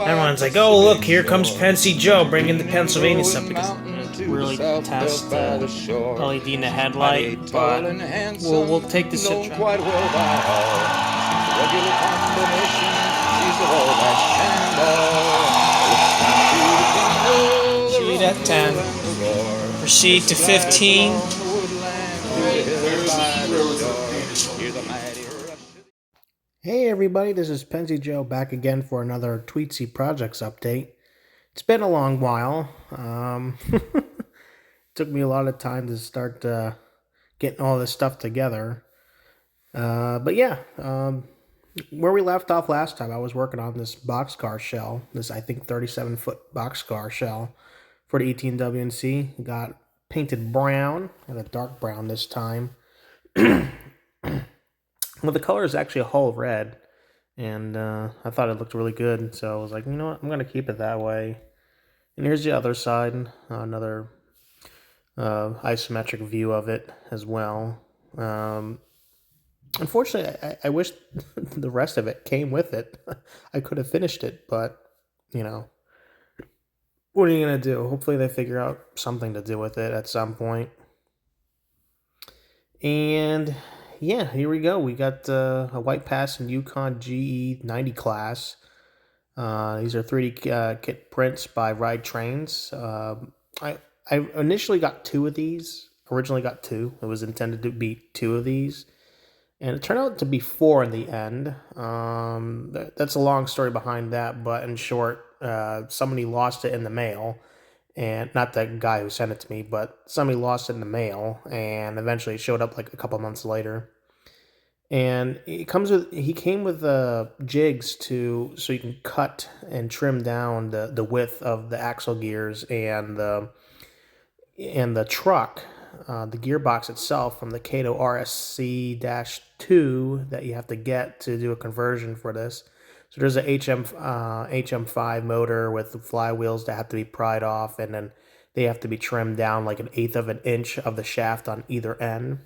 Everyone's like, oh, look, here comes Pensy Joe bringing the Pennsylvania stuff because really test LED in the headlight, but we'll take this shit quite well by all. Regular combination, she's all that Sheet at 10. Proceed to 15. Hey everybody, this is Pensy Joe back again for another Tweetsy Projects update. It's been a long while. It took me a lot of time to start getting all this stuff together. But yeah, where we left off last time, I was working on this boxcar shell, this I think 37-foot boxcar shell for the ET&WNC. Got painted brown, and a dark brown this time. Well, the color is actually a whole red, and I thought it looked really good, so I was like, you know what, I'm going to keep it that way. And here's the other side, another isometric view of it as well. Unfortunately, I wish the rest of it came with it. I could have finished it, but, you know, what are you going to do? Hopefully they figure out something to do with it at some point. And yeah, here we go. We got a White Pass and Yukon GE90 class. These are 3D kit prints by Ride Trains. I initially got two of these. Originally got two. It was intended to be two of these. And it turned out to be four in the end. That's a long story behind that, but in short, somebody lost it in the mail. And not the guy who sent it to me, but somebody lost it in the mail, and eventually it showed up like a couple months later. And he came with jigs so you can cut and trim down the width of the axle gears and the truck, the gearbox itself from the Kato RSC-2 that you have to get to do a conversion for this. So there's a HM5 motor with the flywheels that have to be pried off, and then they have to be trimmed down like 1/8 of an inch of the shaft on either end.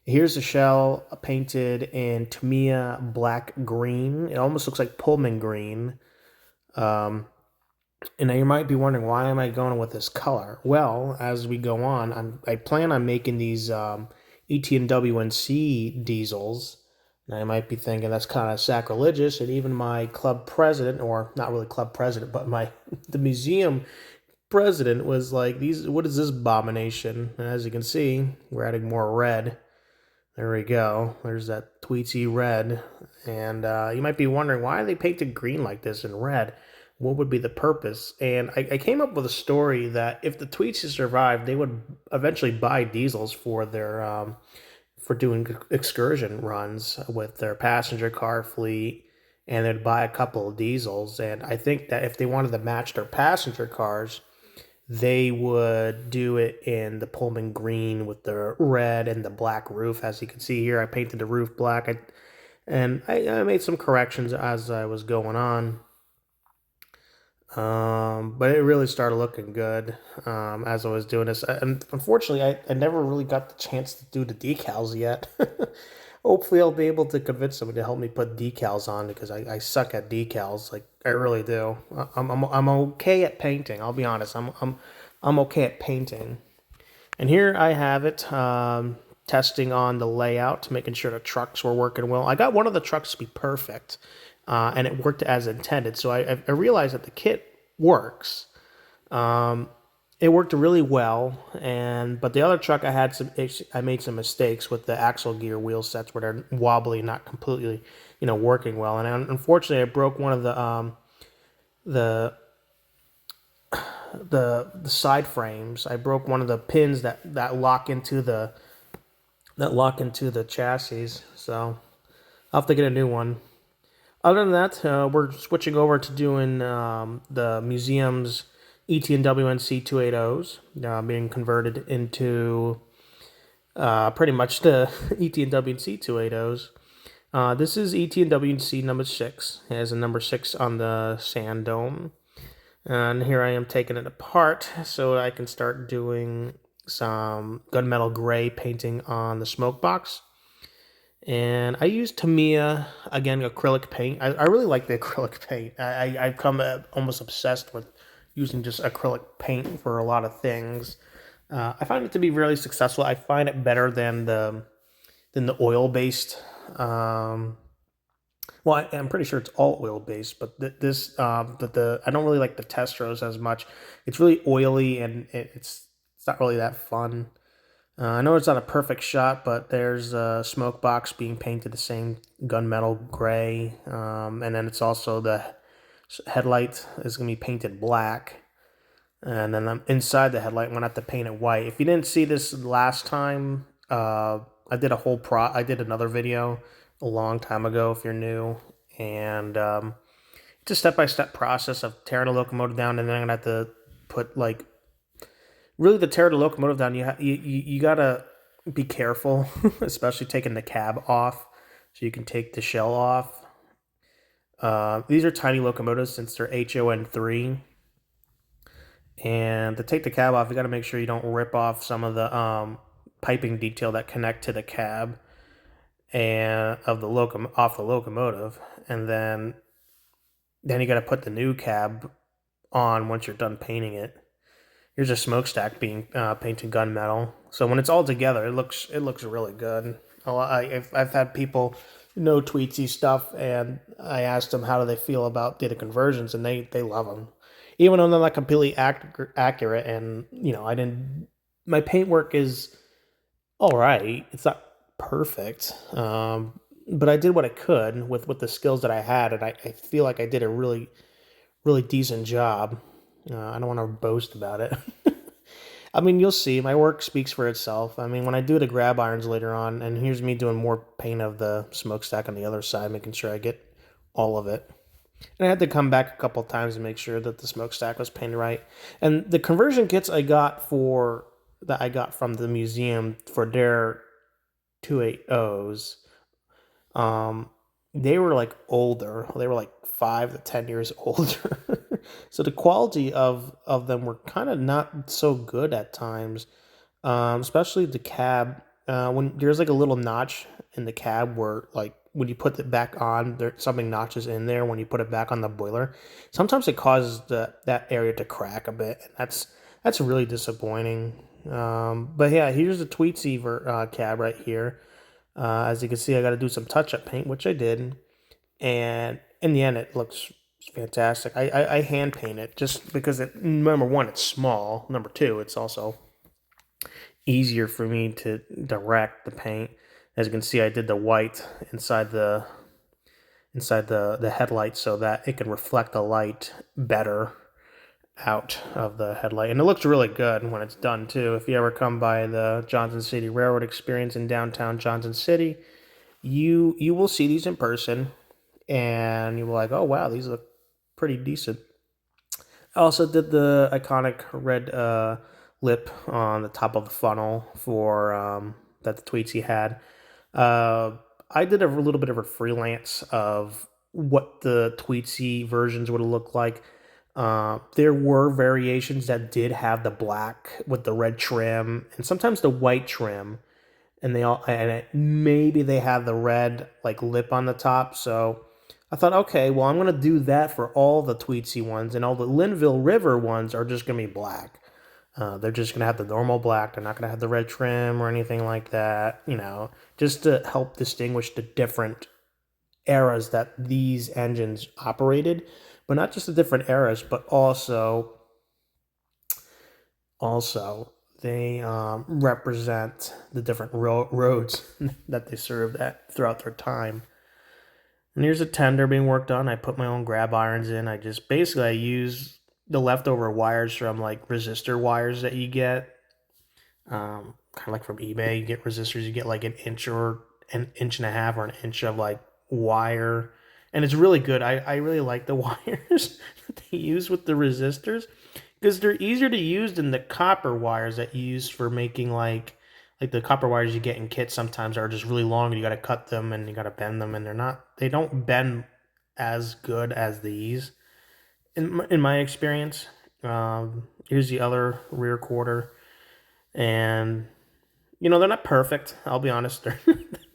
Here's the shell painted in Tamiya black green. It almost looks like Pullman green. And now you might be wondering, why am I going with this color? Well, as we go on, I plan on making these ET&WNC diesels. Now you might be thinking that's kind of sacrilegious, and even my club president, or not really club president, but the museum president was like, what is this abomination? And as you can see, we're adding more red. There we go. There's that Tweetsy red. And you might be wondering, why are they painted green like this in red? What would be the purpose? And I came up with a story that if the Tweetsy survived, they would eventually buy diesels for their for doing excursion runs with their passenger car fleet, and they'd buy a couple of diesels. And I think that if they wanted to match their passenger cars, they would do it in the Pullman green with the red and the black roof. As you can see here, I painted the roof black, and I made some corrections as I was going on. But it really started looking good as I was doing this. And unfortunately, I never really got the chance to do the decals yet. Hopefully, I'll be able to convince somebody to help me put decals on, because I suck at decals. Like, I really do. I'm okay at painting. I'll be honest. I'm okay at painting. And here I have it, testing on the layout, making sure the trucks were working well. I got one of the trucks to be perfect. And it worked as intended. So I realized that the kit works. It worked really well, but the other truck I made some mistakes with the axle gear wheel sets where they're wobbly, not completely, working well. And unfortunately, I broke one of the side frames. I broke one of the pins that lock into the chassis. So I'll have to get a new one. Other than that, we're switching over to doing the museum's ET&WNC 280s, being converted into pretty much the ET&WNC 280s. This is ET&WNC number 6. It has a number 6 on the sand dome. And here I am taking it apart so I can start doing some gunmetal gray painting on the smoke box. And I use Tamiya, again, acrylic paint. I really like the acrylic paint. I've come almost obsessed with using just acrylic paint for a lot of things. I find it to be really successful. I find it better than the oil-based. Well, I'm pretty sure it's all oil-based, but I don't really like the Testros as much. It's really oily and it's not really that fun. I know it's not a perfect shot, but there's a smoke box being painted the same gunmetal gray, and then it's also the headlight is going to be painted black, and then inside the headlight, I'm going to have to paint it white. If you didn't see this last time, I did another video a long time ago. If you're new, and it's a step-by-step process of tearing the locomotive down, and then I'm going to have to put like really to tear the locomotive down, you gotta be careful, especially taking the cab off, so you can take the shell off. These are tiny locomotives since they're HOn3, and to take the cab off, you got to make sure you don't rip off some of the piping detail that connect to the cab and of the off the locomotive, and then you got to put the new cab on once you're done painting it. Here's a smokestack being painted gunmetal. So when it's all together, it looks really good. I've had people know Tweetsy stuff, and I asked them how do they feel about data conversions, and they love them, even though they're not completely accurate. And I didn't. My paintwork is all right. It's not perfect, but I did what I could with the skills that I had, and I feel like I did a really decent job. I don't want to boast about it. I mean, you'll see. My work speaks for itself. I mean, when I do the grab irons later on, and here's me doing more paint of the smokestack on the other side, making sure I get all of it. And I had to come back a couple times and make sure that the smokestack was painted right. And the conversion kits that I got from the museum for their 280s, um, they were like older. They were like 5 to 10 years older. So the quality of them were kind of not so good at times, especially the cab. When there's like a little notch in the cab where like when you put it back on, there something notches in there when you put it back on the boiler. Sometimes it causes that area to crack a bit, and that's really disappointing. But yeah, here's the Tweetsy cab right here. As you can see, I got to do some touch-up paint, which I did, and in the end, it looks fantastic. I hand paint it just because number one, it's small. Number two, it's also easier for me to direct the paint. As you can see, I did the white inside the headlight so that it can reflect the light better out of the headlight, and it looks really good when it's done too. If you ever come by the Johnson City Railroad Experience in downtown Johnson City, you will see these in person, and you'll be like, oh wow, these look pretty decent. I also did the iconic red lip on the top of the funnel for that the Tweetsy had. Uh, I did a little bit of a freelance of what the Tweetsy versions would look like. There were variations that did have the black with the red trim and sometimes the white trim, and maybe they had the red like lip on the top. So I thought, okay, well I'm gonna do that for all the Tweetsy ones, and all the Linville River ones are just gonna be black. They're just gonna have the normal black. They're not gonna have the red trim or anything like that. Just to help distinguish the different eras that these engines operated, but not just the different eras, but also they represent the different roads that they served at throughout their time. And here's a tender being worked on. I put my own grab irons in. I use the leftover wires from like resistor wires that you get, kind of like from eBay. You get resistors. You get like an inch and a half or an inch of like wire, and it's really good. I really like the wires that they use with the resistors because they're easier to use than the copper wires that you use for making like the copper wires you get in kits sometimes are just really long and you got to cut them and you got to bend them, and they don't bend as good as these in my experience. Here's the other rear quarter, and they're not perfect. I'll be honest.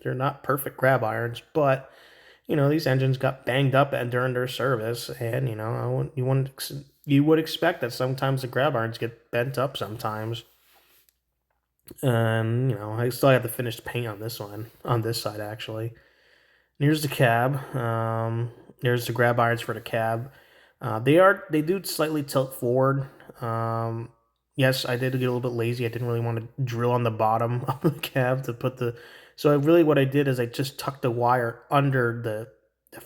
They're not perfect grab irons, but these engines got banged up during their service, and you would expect that sometimes the grab irons get bent up sometimes. And I still have to finish the paint on this one, on this side actually. And here's the cab. There's the grab irons for the cab. They do slightly tilt forward. Yes, I did get a little bit lazy. I didn't really want to drill on the bottom of the cab to put the. So what I did is I just tucked the wire under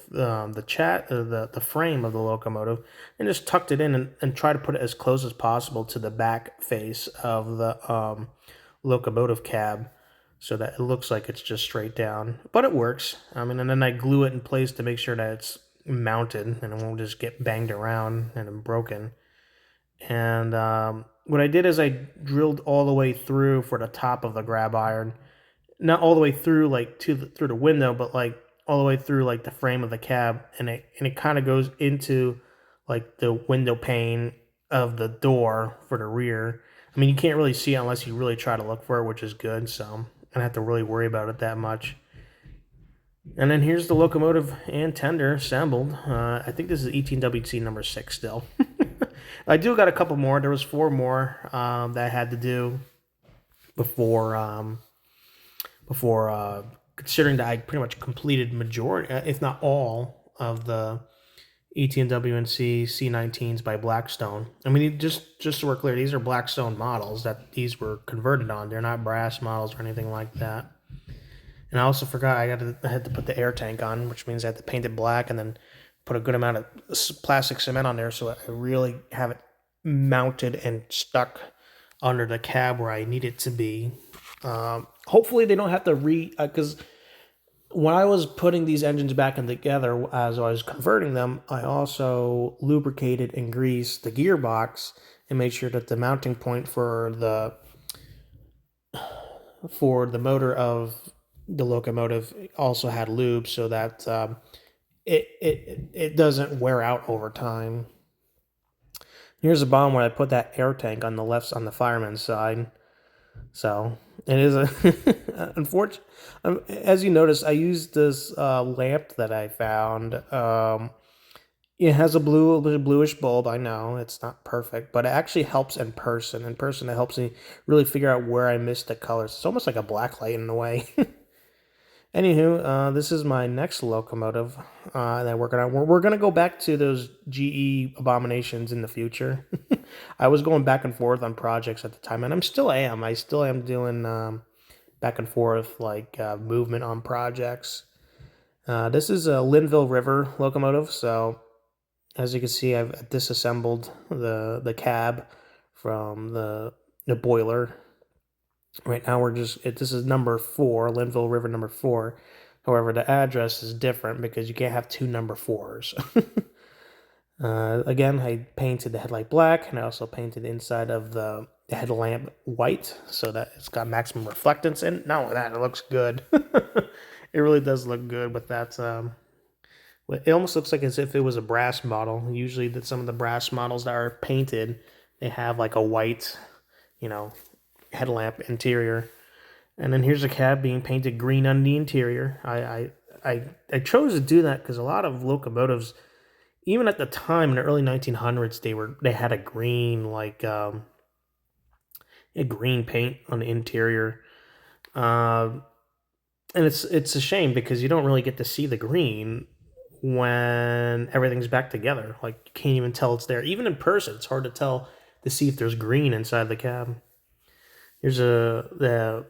the frame of the locomotive, and just tucked it in and try to put it as close as possible to the back face of the locomotive cab, so that it looks like it's just straight down. But it works. I mean, and then I glue it in place to make sure that it's mounted and it won't just get banged around and broken. And what I did is I drilled all the way through for the top of the grab iron, not all the way through like through the window, but like all the way through like the frame of the cab, and it kind of goes into like the window pane of the door for the rear. I mean, you can't really see it unless you really try to look for it, which is good. So I don't have to really worry about it that much. And then here's the locomotive and tender assembled. I think this is ET&WNC number 6 still. I do got a couple more. There was 4 more that I had to do before considering that I pretty much completed majority, if not all, of the ET&WNC C19s by Blackstone. I mean, just so we're clear, these are Blackstone models that these were converted on. They're not brass models or anything like that. And I also forgot I had to put the air tank on, which means I had to paint it black and then put a good amount of plastic cement on there so I really have it mounted and stuck under the cab where I need it to be. Hopefully they don't have to because when I was putting these engines back in together, as I was converting them, I also lubricated and greased the gearbox and made sure that the mounting point for the motor of the locomotive also had lube, so that it doesn't wear out over time. Here's the bottom where I put that air tank on the fireman's side. So it is unfortunate. As you notice, I used this lamp that I found. It has a bluish bulb. I know it's not perfect, but it actually helps in person. In person, it helps me really figure out where I missed the colors. It's almost like a black light in a way. Anywho, this is my next locomotive that we're gonna we're gonna go back to those GE abominations in the future. I was going back and forth on projects at the time, and I still am doing back and forth like movement on projects. This is a Linville River locomotive, so as you can see, I've disassembled the cab from the boiler. Right now this is number 4, Linville River number 4. However, the address is different because you can't have 2 number 4s. Again, I painted the headlight black, and I also painted the inside of the headlamp white so that it's got maximum reflectance. And not only that, it looks good. It really does look good with that. It almost looks like as if it was a brass model. Usually some of the brass models that are painted, they have like a white, headlamp interior. And then here's the cab being painted green on the interior. I chose to do that because a lot of locomotives, even at the time in the early 1900s, they had a green a green paint on the interior. And it's a shame because you don't really get to see the green when everything's back together. Like, you can't even tell it's there. Even in person, it's hard to tell to see if there's green inside the cab. Here's a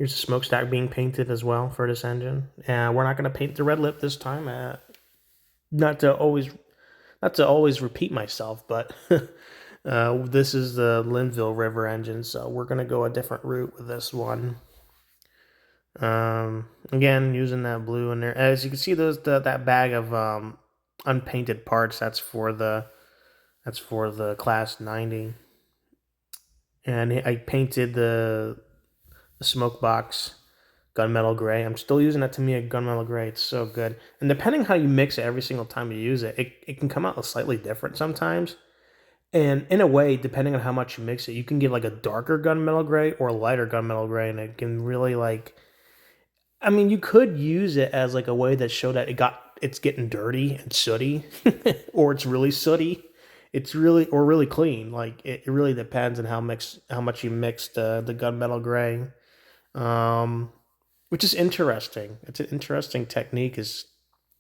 smokestack being painted as well for this engine. We're not going to paint the red lip this time. Not to always repeat myself, but this is the Linville River engine, so we're going to go a different route with this one. Again, using that blue in there. As you can see, that bag of unpainted parts. That's for the Class 90. And I painted the smoke box gunmetal gray. I'm still using that Tamiya gunmetal gray. It's so good. And depending how you mix it every single time you use it, it can come out slightly different sometimes. And in a way, depending on how much you mix it, you can get like a darker gunmetal gray or a lighter gunmetal gray, and it can really like. I mean, you could use it as like a way that show that it's getting dirty and sooty, or it's really sooty. It's really or really clean. Like it really depends on how much you mixed the gunmetal gray, um, which is interesting. It's an interesting technique is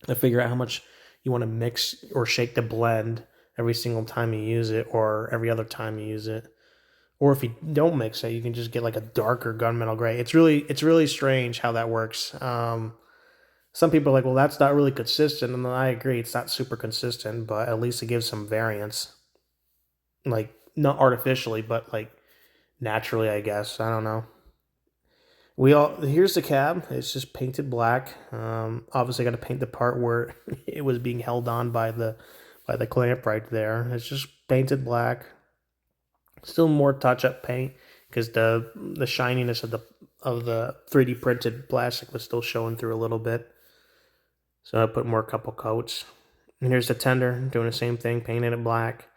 to figure out how much you want to mix or shake the blend every single time you use it, or every other time you use it. Or if you don't mix it, you can just get like a darker gunmetal gray. It's really strange how that works. Some people are like, well, that's not really consistent, and I agree, it's not super consistent, but at least it gives some variance, like not artificially, but like naturally, I guess. I don't know. We all here's the cab. It's just painted black. Obviously, got to paint the part where it was being held on by the clamp right there. It's just painted black. Still more touch up paint because the shininess of the 3D printed plastic was still showing through a little bit. So I put more couple coats. And here's the tender, doing the same thing, painting it black,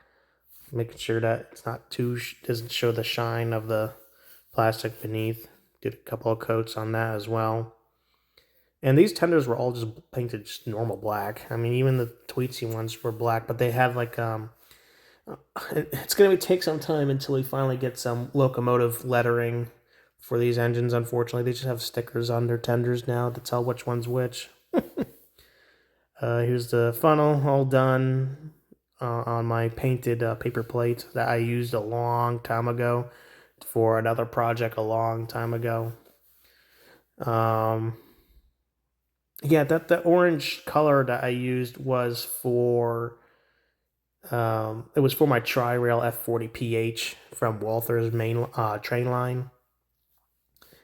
making sure that it's not too doesn't show the shine of the plastic beneath. Did a couple of coats on that as well. And these tenders were all just painted just normal black. I mean, even the Tweetsy ones were black, but they had like it's gonna take some time until we finally get some locomotive lettering for these engines. Unfortunately, they just have stickers on their tenders now to tell which one's which. Here's the funnel all done on my painted paper plate that I used a long time ago for another project a long time ago. Yeah, that orange color that I used was for it was for my Tri-Rail F40PH from Walther's main train line,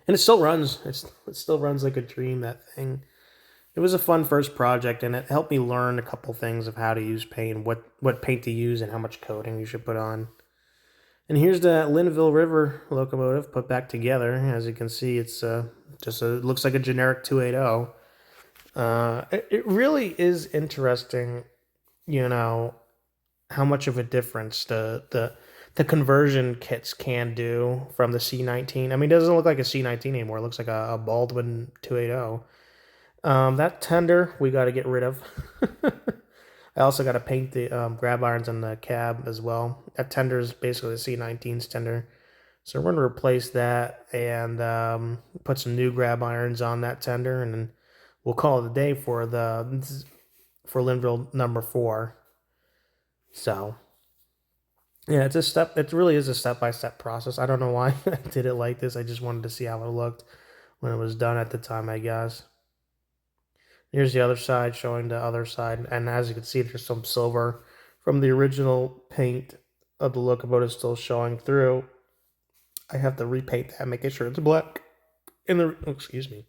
and it still runs. It still runs like a dream. That thing. It was a fun first project, and it helped me learn a couple things of how to use paint, what paint to use, and how much coating you should put on. And here's the Linville River locomotive put back together. As you can see, it's it looks like a generic 280. It really is interesting, you know, how much of a difference the conversion kits can do from the C19. I mean, it doesn't look like a C19 anymore. It looks like a Baldwin 280. That tender we got to get rid of. I also got to paint the grab irons on the cab as well. That tender is basically the C19's tender. So we're going to replace that and put some new grab irons on that tender, and then we'll call it a day for Linville number 4. So yeah, it's a step. It really is a step-by-step process. I don't know why I did it like this. I just wanted to see how it looked when it was done at the time, I guess. Here's the other side, showing the other side, and as you can see, there's some silver from the original paint of the locomotive still showing through. I have to repaint that, making sure it's black. Excuse me,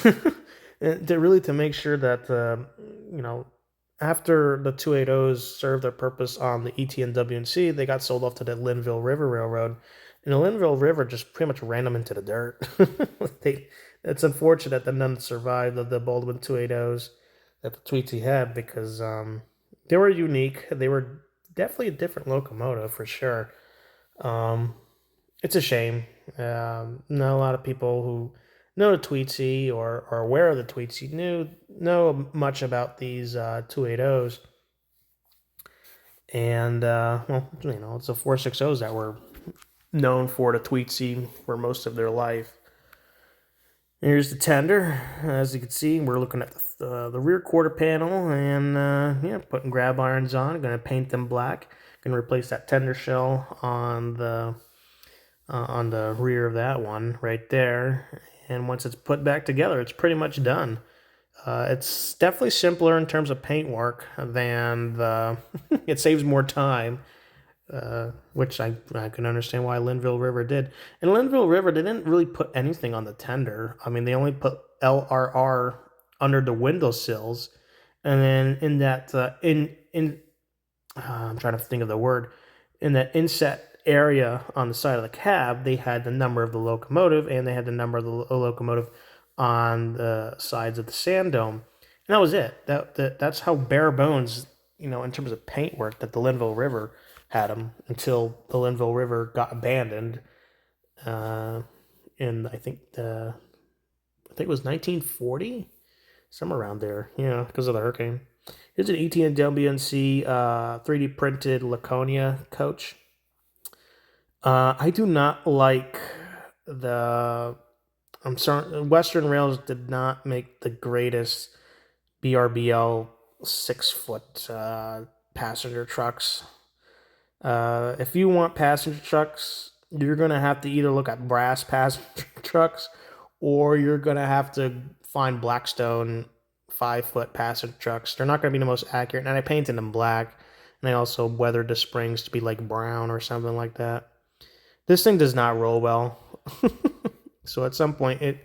to make sure that after the 280s served their purpose on the ET&WNC, they got sold off to the Linville River Railroad, and the Linville River just pretty much ran them into the dirt. It's unfortunate that none survived of the Baldwin 280s that the Tweetsy had, because they were unique. They were definitely a different locomotive for sure. It's a shame. Not a lot of people who know the Tweetsy or are aware of the Tweetsy know much about these 280s. And, it's the 460s that were known for the Tweetsy for most of their life. Here's the tender. As you can see, we're looking at the rear quarter panel and putting grab irons on. Going to paint them black. Going to replace that tender shell on the rear of that one right there. And once it's put back together, it's pretty much done. It's definitely simpler in terms of paint work than it saves more time. Which I can understand why Linville River did. And Linville River, they didn't really put anything on the tender. I mean, they only put LRR under the windowsills, and then in that I'm trying to think of the word, in that inset area on the side of the cab, they had the number of the locomotive, and they had the number of the locomotive on the sides of the sand dome, and that was it. That's how bare bones, in terms of paint work, that the Linville River had them until the Linville River got abandoned in I think it was 1940, somewhere around there. Yeah, because of the hurricane. Here's an ET&WNC 3D printed Laconia coach. I do not like the. I'm sorry, Western Rails did not make the greatest BRBL 6-foot passenger trucks. If you want passenger trucks, you're gonna have to either look at brass passenger trucks, or you're gonna have to find Blackstone 5-foot passenger trucks. They're not gonna be the most accurate, and I painted them black, and I also weathered the springs to be like brown or something like that. This thing does not roll well, so at some point it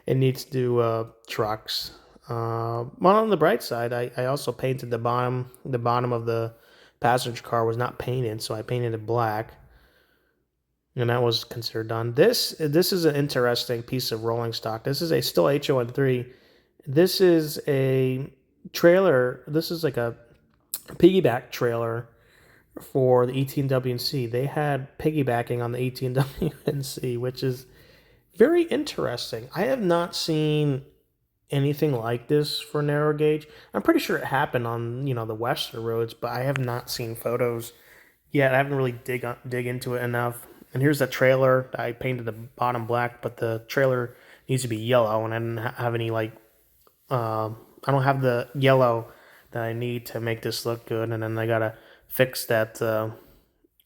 needs to do trucks. Well, on the bright side, I also painted the bottom of the passenger car was not painted, so I painted it black, and that was considered done. This is an interesting piece of rolling stock. This is a still HOn3. This is a trailer. This is like a piggyback trailer for the ET&WNC. They had piggybacking on the ET&WNC, which is very interesting. I have not seen anything like this for narrow gauge. I'm pretty sure it happened on the Western roads, but I have not seen photos yet. I haven't really dig into it enough. And here's the trailer. I painted the bottom black, but the trailer needs to be yellow, and I didn't have any I don't have the yellow that I need to make this look good. And then I gotta fix that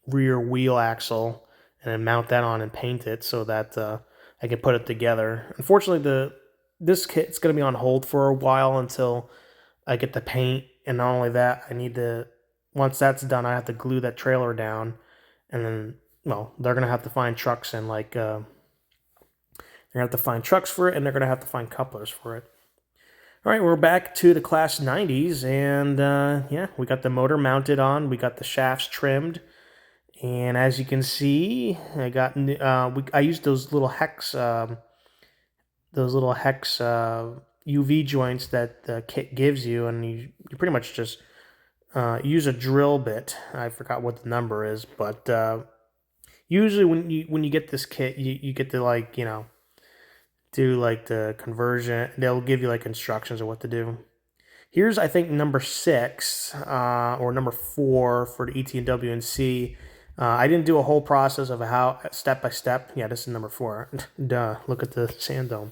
rear wheel axle and then mount that on and paint it so that I can put it together. Unfortunately, this kit's going to be on hold for a while until I get the paint, and not only that, I need to, once that's done, I have to glue that trailer down, and then, well, they're going to have to find trucks and they're going to have to find trucks for it, and they're going to have to find couplers for it. All right, we're back to the Class 90s, and yeah, we got the motor mounted on, we got the shafts trimmed, and as you can see, I got I used those little hex UV joints that the kit gives you, and you pretty much just use a drill bit. I forgot what the number is, but usually when you get this kit, you get to do the conversion. They'll give you instructions of what to do. Here's, I think, number 6 or number 4 for the ET&WNC. I didn't do a whole process of how step by step. Yeah, this is number 4. Duh, look at the sand dome.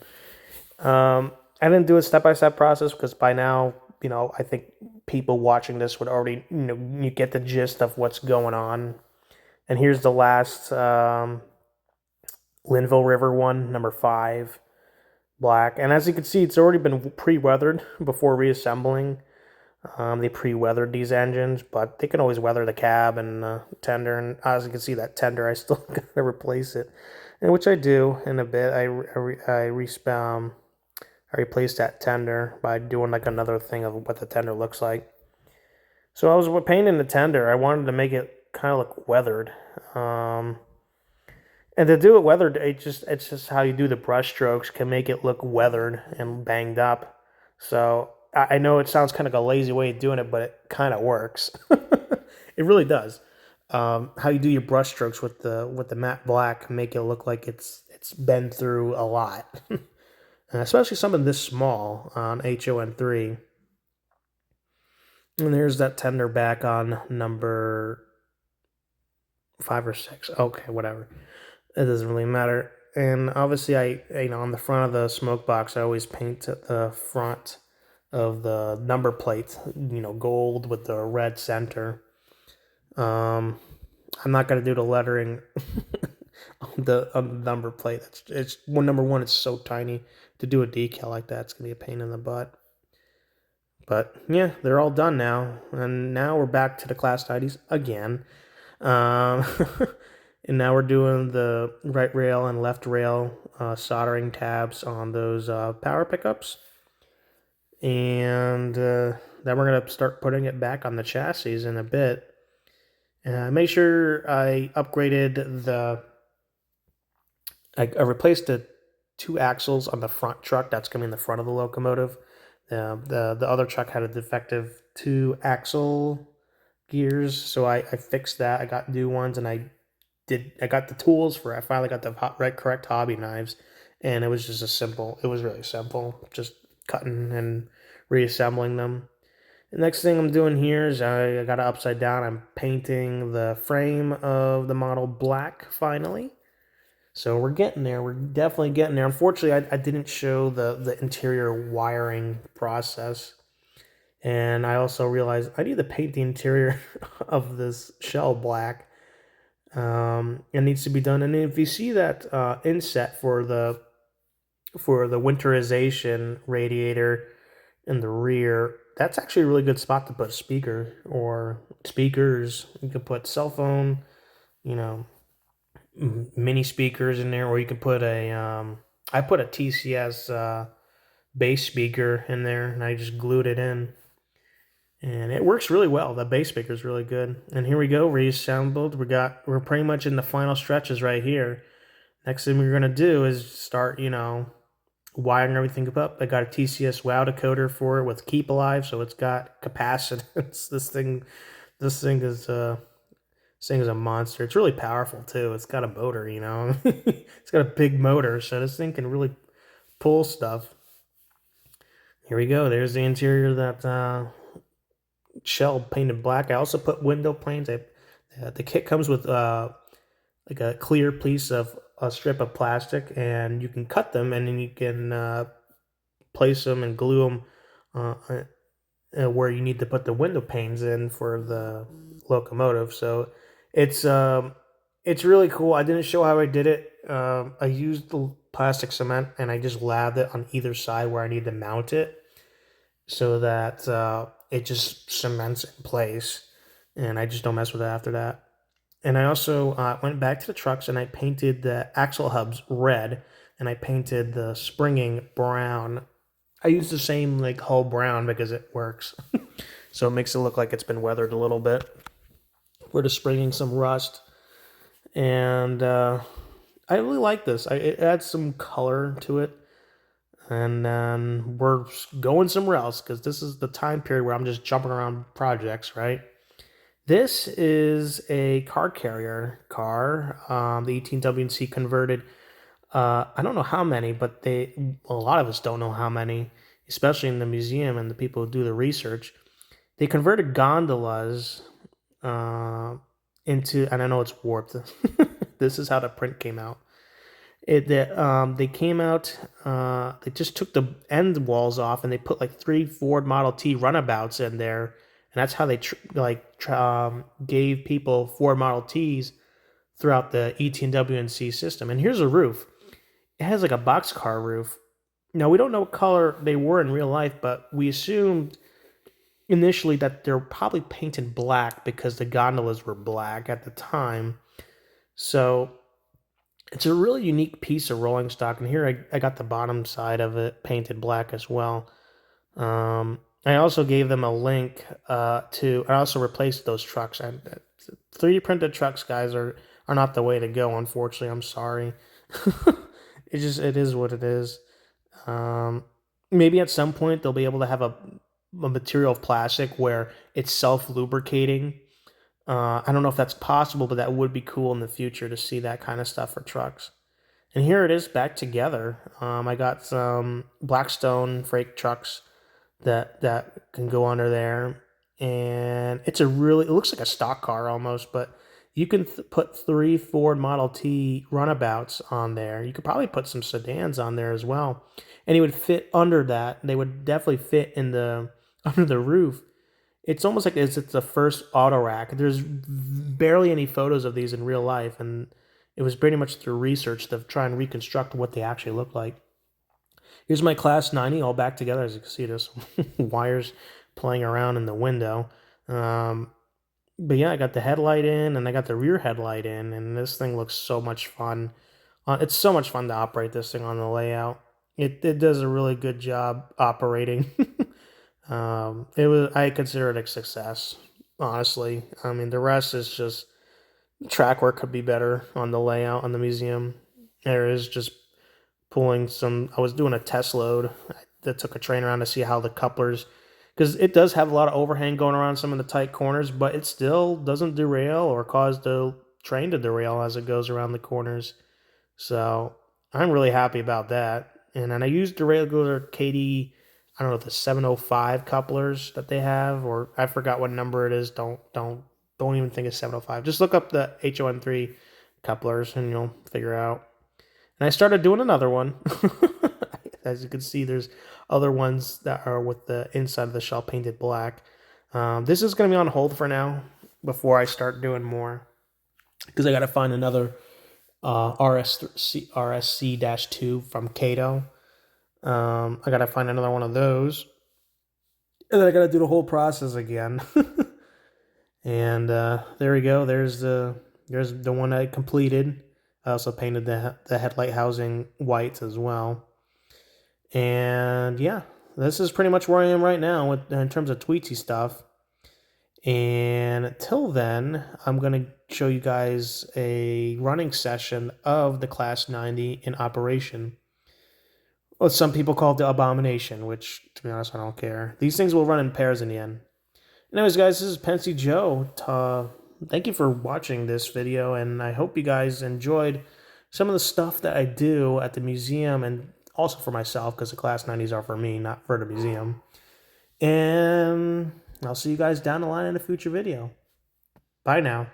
I didn't do a step by step process because by now, I think people watching this would already, you get the gist of what's going on. And here's the last Linville River one, number 5, black. And as you can see, it's already been pre-weathered before reassembling. They pre-weathered these engines, but they can always weather the cab and tender. And as you can see, that tender, I still gotta replace it, and which I do in a bit. I replaced that tender by doing another thing of what the tender looks like. So I was painting the tender. I wanted to make it kind of look weathered. And to do it weathered, it's just how you do the brush strokes can make it look weathered and banged up. So I know it sounds kind of a lazy way of doing it, but it kind of works. It really does. How you do your brush strokes with the matte black make it look like it's been through a lot. Especially something this small on HOn3. And there's that tender back on number 5 or 6. Okay, whatever. It doesn't really matter. And obviously, on the front of the smoke box, I always paint the front of the number plate, gold with the red center. I'm not gonna do the lettering on the number plate. It's number 1. It's so tiny. To do a decal like that, it's gonna be a pain in the butt. But yeah, they're all done now, and now we're back to the Class 90s again. And now we're doing the right rail and left rail soldering tabs on those power pickups. And then we're going to start putting it back on the chassis in a bit. Make sure I upgraded I replaced the 2 axles on the front truck. That's going to be in the front of the locomotive. The other truck had a defective 2 axle gears, so I fixed that. I got new ones, and I got the tools for it. I finally got the right correct hobby knives, and it was just it was really simple, just cutting and reassembling them. The next thing I'm doing here is I got it upside down. I'm painting the frame of the model black finally. So we're getting there. We're definitely getting there. Unfortunately, I didn't show the interior wiring process. And I also realized I need to paint the interior of this shell black. It needs to be done. And if you see that inset for the winterization radiator in the rear, that's actually a really good spot to put a speaker or speakers. You could put cell phone, you know, mini speakers in there, or you could put I put a TCS bass speaker in there, and I just glued it in, and it works really well. The bass speaker is really good. And here we go, reassembled. We're pretty much in the final stretches right here. Next thing we're gonna do is start, wiring everything up. I got a TCS WOW decoder for it with Keep Alive, so it's got capacitance. This thing is a monster. It's really powerful too. It's got a motor, it's got a big motor, so this thing can really pull stuff. Here we go. There's the interior of that shell painted black. I also put window planes. The kit comes with like a clear piece of a strip of plastic, and you can cut them, and then you can place them and glue them where you need to put the window panes in for the locomotive. So it's it's really cool. I didn't show how I did it. I used the plastic cement, and I just labbed it on either side where I need to mount it, so that it just cements in place, and I just don't mess with it after that. And I also went back to the trucks, and I painted the axle hubs red, and I painted the springing brown. I used the same like hull brown because it works. So it makes it look like it's been weathered a little bit. We're just springing some rust. And I really like this. It adds some color to it. And then we're going somewhere else, because this is the time period where I'm just jumping around projects, right? This is a car carrier car. The ET&WNC converted. I don't know how many, but a lot of us don't know how many, especially in the museum and the people who do the research. They converted gondolas into, and I know it's warped. This is how the print came out. They came out. They just took the end walls off, and they put like 3 Ford Model T runabouts in there, and that's how they gave people Ford Model Ts throughout the ET&WNC system. And here's a roof. It has like a boxcar roof. Now, we don't know what color they were in real life, but we assumed initially that they're probably painted black because the gondolas were black at the time. So it's a really unique piece of rolling stock. And here I got the bottom side of it painted black as well. I also gave them a link I also replaced those trucks. 3D printed trucks, guys, are not the way to go, unfortunately. I'm sorry. It is what it is. Maybe at some point they'll be able to have a material of plastic where it's self-lubricating. I don't know if that's possible, but that would be cool in the future to see that kind of stuff for trucks. And here it is back together. I got some Blackstone freight trucks that can go under there, and it looks like a stock car almost, but you can put 3 Ford Model T runabouts on there. You could probably put some sedans on there as well, and it would fit under that. They would definitely fit in the under the roof. It's almost like it's the first auto rack. There's barely any photos of these in real life, and it was pretty much through research to try and reconstruct what they actually look like. Here's my Class 90 all back together. As you can see, there's wires playing around in the window. But yeah, I got the headlight in, and I got the rear headlight in, and this thing looks so much fun. It's so much fun to operate this thing on the layout. It does a really good job operating. I consider it a success, honestly. I mean, the rest is just track work could be better on the layout on the museum. There is just pulling some. I was doing a test load that took a train around to see how the couplers, because it does have a lot of overhang going around some of the tight corners, but it still doesn't derail or cause the train to derail as it goes around the corners. So I'm really happy about that. And then I used the regular KD, I don't know, the 705 couplers that they have, or I forgot what number it is. Don't even think it's 705. Just look up the HOn3 couplers and you'll figure out. And I started doing another one. As you can see, there's other ones that are with the inside of the shell painted black. This is going to be on hold for now before I start doing more, because I got to find another RSC-2 from Kato. I got to find another one of those. And then I got to do the whole process again. And there we go. There's the one I completed. I also painted the headlight housing white as well. And yeah, this is pretty much where I am right now in terms of tweetsy stuff. And until then, I'm going to show you guys a running session of the Class 90 in operation. Well, some people call it the Abomination, which, to be honest, I don't care. These things will run in pairs in the end. Anyways, guys, this is Pensy Joe. Thank you for watching this video, and I hope you guys enjoyed some of the stuff that I do at the museum, and also for myself, because the Class 90s are for me, not for the museum. And I'll see you guys down the line in a future video. Bye now.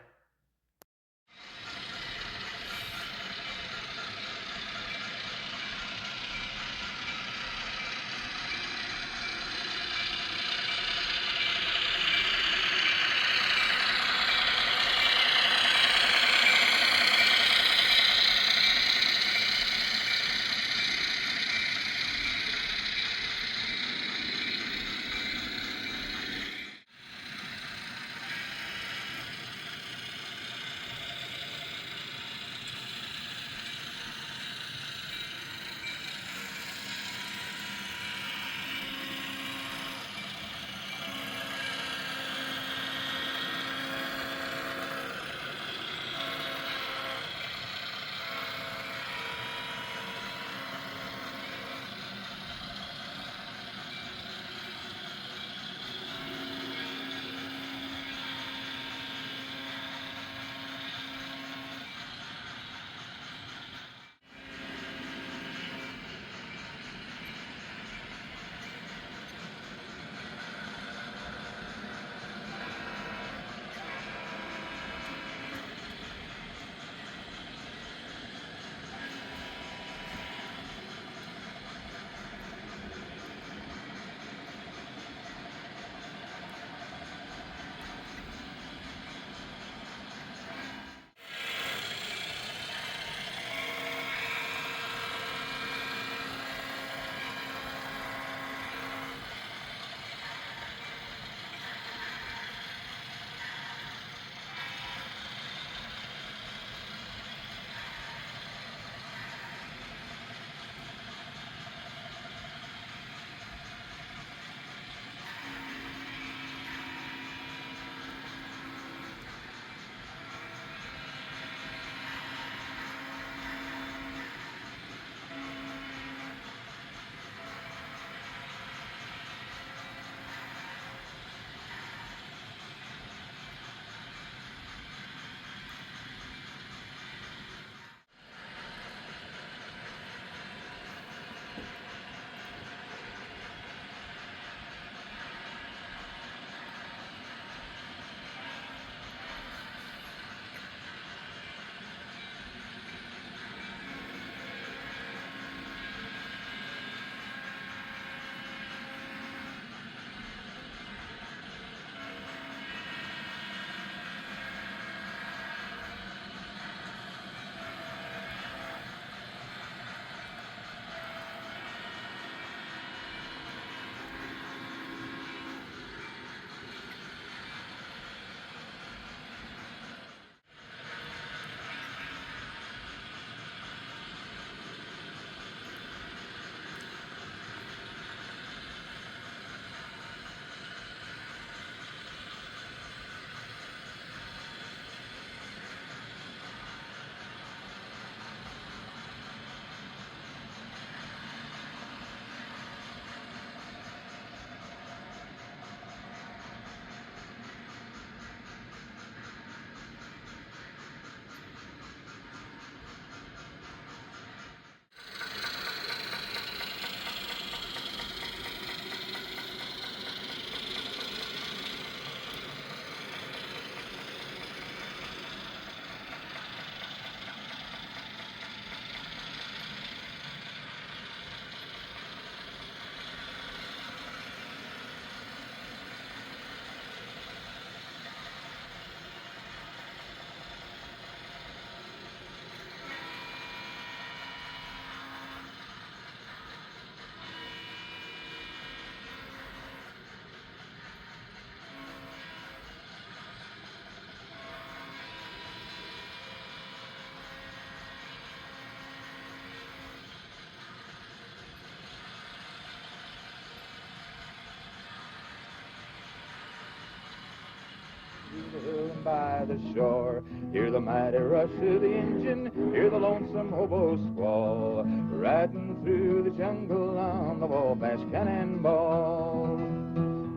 by the shore. Hear the mighty rush of the engine, hear the lonesome hobo squall, riding through the jungle on the Wabash Cannonball.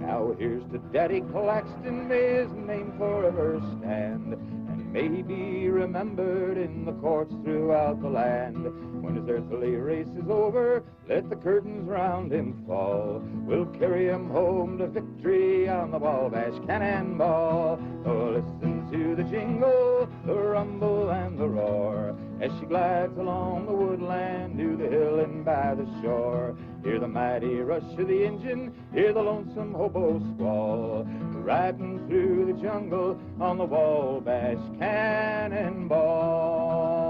Now here's to Daddy Claxton, may his name forever stand, and may he be remembered in the courts throughout the land. When his earthly race is over, let the curtains round him fall. We'll carry him home to victory on the Wabash Cannonball. Oh, listen to the jingle, the rumble, and the roar, as she glides along the woodland to the hill and by the shore. Hear the mighty rush of the engine, hear the lonesome hobo squall, riding through the jungle on the Wabash Cannonball.